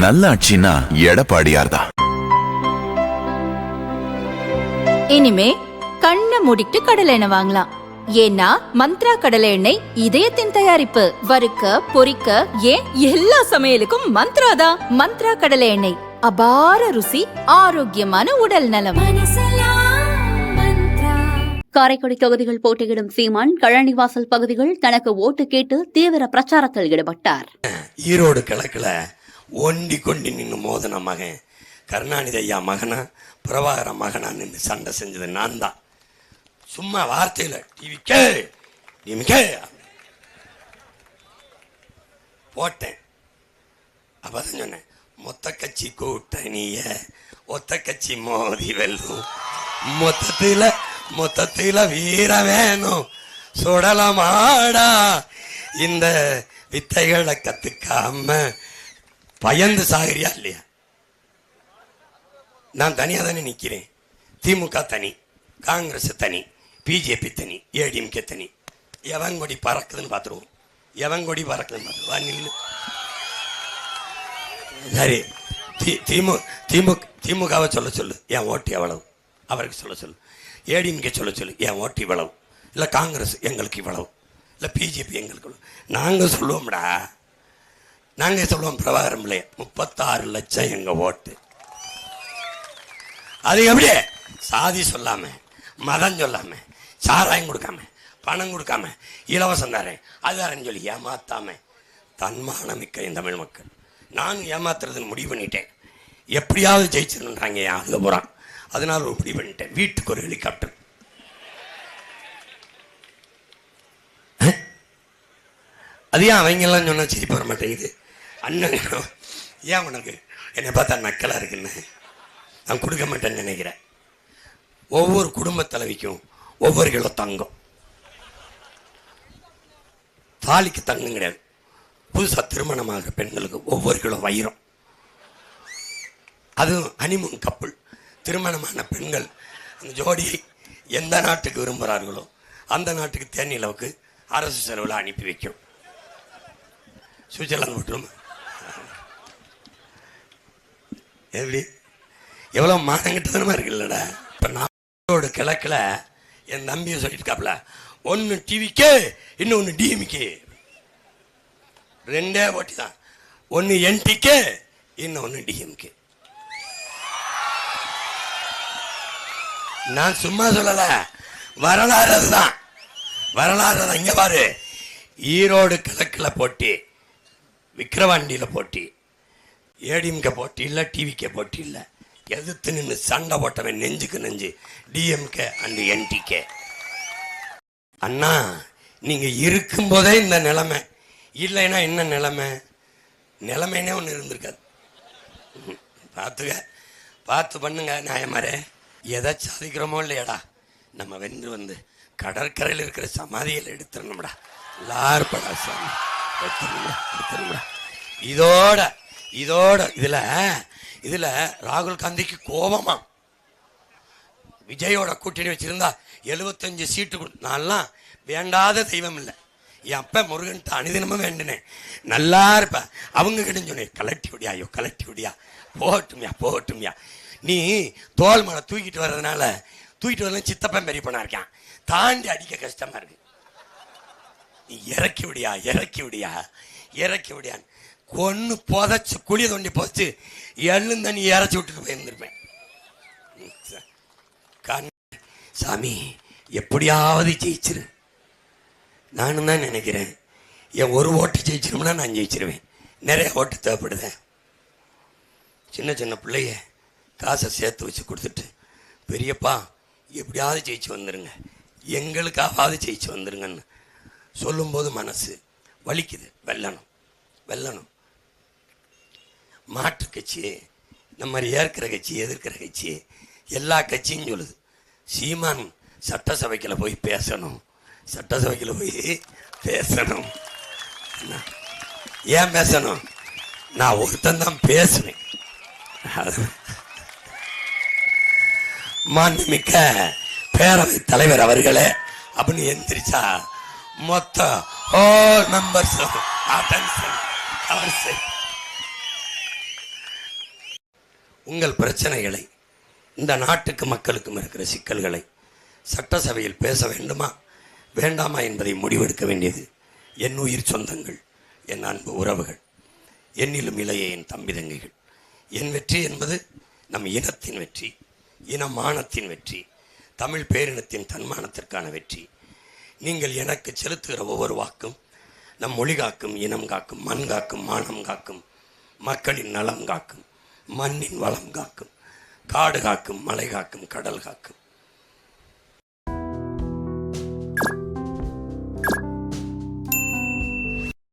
நல்லாட்சினா எடப்பாடியார் தான். இனிமே கண்ணை மூடிட்டு கடலை எண்ணெய் வாங்கலாம். ஏன்னா மந்த்ரா கடலை எண்ணெய் இதயத்தின் தயாரிப்பு. வறுக்க பொரிக்க ஏன் எல்லா சமையலுக்கும் மந்த்ரா தான். மந்த்ரா கடலை எண்ணெய், அபார ருசி, ஆரோக்கியமான உடல் நலம். காரைக்குடி தொகுதிகள் போட்டியிடும் சீமான் கழனிவாசல் பகுதிகள் தனக்கு ஓட்டு கேட்டு தீவிர பிரச்சாரத்தில் ஈடுபட்டார். ஈரோடு கிழக்குல ஒண்டி கொண்டி நின்று மோதன மகன் கருணாநிதி ஐயா மகனா பிரபாகர மகனா நின்று சண்டை செஞ்சது நான் தான். சும்மா வார்த்தையில டிவிக்கே போட்டேன். அப்பதான் சொன்னேன், மொத்த கட்சி கூட்டணிய ஒத்த கட்சி மோதி வெல்லும், மொத்தத்தில வீர வேணும் சுடலமாடா. இந்த வித்தைகளை கத்துக்காம பயந்து சாகிறியா இல்லையா? நான் தனியா தானே நிக்கிறேன். திமுக தனி, காங்கிரஸ் தனி, பிஜேபி தனி, ஏடிஎம்கே தனி. எவன் கொடி பறக்குதுன்னு பார்த்துருவோம். எவன் கொடி பறக்குதுன்னு பார்த்துருவா நில்லு. சரி, திமுகவை சொல்ல சொல்லு, என் ஓட்டு எவ்வளவு அவருக்கு சொல்ல சொல்லு. ஏடிஎம்கே சொல்ல சொல்லு, என் ஓட்டு இவ்வளவு. இல்லை காங்கிரஸ் எங்களுக்கு இவ்வளவு, இல்லை பிஜேபி எங்களுக்கு இவ்வளவு. நாங்கள் சொல்லுவோம்டா, நாங்கள் சொல்லுவோம் பிரபாகரம் பிள்ளைய 36 லட்சம் எங்கள் ஓட்டு. அது எப்படியே சாதி சொல்லாம, மதம் சொல்லாம, சாராயம் கொடுக்காம, பணம் கொடுக்காம, இலவசம் தாரேன் அது தாரேன்னு சொல்லி ஏமாத்தாம தன்மானமிக்க இந்த தமிழ் மக்கள். நானும் ஏமாத்துறதுன்னு முடிவு பண்ணிட்டேன். எப்படியாவது ஜெயிச்சிருன்றாங்க அதுல போறான். அதனால ஒரு முடிவு பண்ணிட்டேன், வீட்டுக்கு ஒரு ஹெலிகாப்டர். அது ஏன் அவங்க எல்லாம் சொன்னா சிரிப்பு வர மாட்டேங்குது. அண்ணன் ஏன் உனக்கு என்னை பார்த்தா நக்கலா இருக்குன்னு நான் கொடுக்க மாட்டேன்னு நினைக்கிறேன். ஒவ்வொரு குடும்ப தலைவிக்கும் ஒவ்வொரு கிலோ தங்கம். தாலிக்கு தங்கம் கிடையாது, புதுசா திருமணமாக பெண்களுக்கு ஒவ்வொரு கிலோ வைரம். அதுவும் ஹனிமூன் கப்புள் திருமணமான பெண்கள் அந்த ஜோடியை எந்த நாட்டுக்கு விரும்புகிறார்களோ அந்த நாட்டுக்கு தேனிலவுக்கு அரசு செலவில் அனுப்பி வைக்கும். சுவிட்சர்லாந்து மட்டும் எப்படி எவ்வளோ மானங்கிட்டதனமா இருக்குல்லடா. இப்போ நாடோட கிழக்கில் என் தம்பியை சொல்லியிருக்காப்புல, ஒன்று டிவிக்கே இன்னொன்று டிஎம்கே, ரெண்டே போட்டி தான். ஒன்று என்டிகே இன்னொன்று டிஎம்கே. நான் சும்மா சொல்லல, வரலாறு தான். வரலாறு தான். இங்க பாரு, ஈரோடு கிழக்கில் போட்டி, விக்கிரவாண்டியில் போட்டி, ஏடிஎம்கே போட்டி இல்லை, டிவிக்கே போட்டி இல்லை. எதிர்த்து நின்று சண்டை போட்டவன் நெஞ்சுக்கு நெஞ்சு டிஎம்கே அண்ட் என்டிகே. அண்ணா நீங்க இருக்கும் போதே இந்த நிலைமை இல்லைன்னா என்ன நிலைமை? நிலைமைனே ஒன்று இருந்திருக்காது. பார்த்துக்க, பார்த்து பண்ணுங்க நியாயமாரே. எதை சாதிக்கிறோமோ இல்லையாடா, நம்ம வந்து கடற்கரையில் இருக்கிற சமாதிகள் எடுத்துடணும்டா. எல்லாருப்படா சாமி எடுத்துடணும்டா. இதோட இதுல ராகுல் காந்திக்கு கோபமா விஜயோட கூட்டணி வச்சிருந்தா 75 சீட்டு. நான்லாம் வேண்டாத தெய்வம் இல்லை. என் அப்ப முருகன் அனுதினமும் வேண்டினேன், நல்லா இருப்பேன். அவங்க கிட்ட சொன்னேன், கலட்டி விடியா, கலட்டி விடியா, போகட்டும்யா. நீ தோல் மலை தூக்கிட்டு வர்றதுனால தூக்கிட்டு வரல சித்தப்பன் பெரியப்பனா இருக்கான், தாண்டி அடிக்க கஷ்டமா இருக்கு. நீ இறக்கி விடியான்னு கொன்னு புதைச்சு குழி தோண்டி புதைச்சு எள்ளும் தண்ணி இறச்சி விட்டுட்டு போயிருந்திருப்பேன். சாமி எப்படியாவது ஜெயிச்சிரு. நானும் தான் நினைக்கிறேன், என் ஒரு ஓட்டு ஜெயிச்சிரும்னா நான் ஜெயிச்சிருவேன். நிறைய ஓட்டு தேவைப்படுது. சின்ன பிள்ளைய காசை சேர்த்து வச்சு கொடுத்துட்டு, பெரியப்பா எப்படியாவது ஜெயிச்சு வந்துருங்க, எங்களுக்காவது ஜெயிச்சு வந்துருங்கன்னு சொல்லும்போது மனசு வலிக்குது. வெல்லணும். மாற்று கட்சி, இந்த மாதிரி ஏற்கிற கட்சி, எதிர்க்கிற கட்சி, எல்லா கட்சியும் சொல்லுது, சீமான் சட்டசபைக்குள்ள போய் பேசணும். ஏன் பேசணும்? நான் ஒருத்தன் தான் பேசுவேன். மாண்புமிக்க பேரவை தலைவர் அவர்களே அப்படின்னு எந்திரிச்சா மொத்த all members of attention. உங்கள் பிரச்சனைகளை, இந்த நாட்டுக்கு மக்களுக்கும் இருக்கிற சிக்கல்களை சட்டசபையில் பேச வேண்டுமா வேண்டாமா என்பதை முடிவெடுக்க வேண்டியது என் உயிர் சொந்தங்கள், என் அன்பு உறவுகள், என்னிலும் இளைய என் தம்பி தங்கைகள். என் வெற்றி என்பது நம் இனத்தின் வெற்றி, இனமானத்தின் வெற்றி, தமிழ் பேரினத்தின் தன்மானத்திற்கான வெற்றி. நீங்கள் எனக்கு செலுத்துகிற ஒவ்வொரு வாக்கும் நம் மொழி காக்கும், இனம் காக்கும், மண் காக்கும், மானம் காக்கும், மக்களின் நலம் காக்கும், மண்ணின் வளம் காக்கும், காடு காக்கும், மலை காக்கும், கடல் காக்கும்.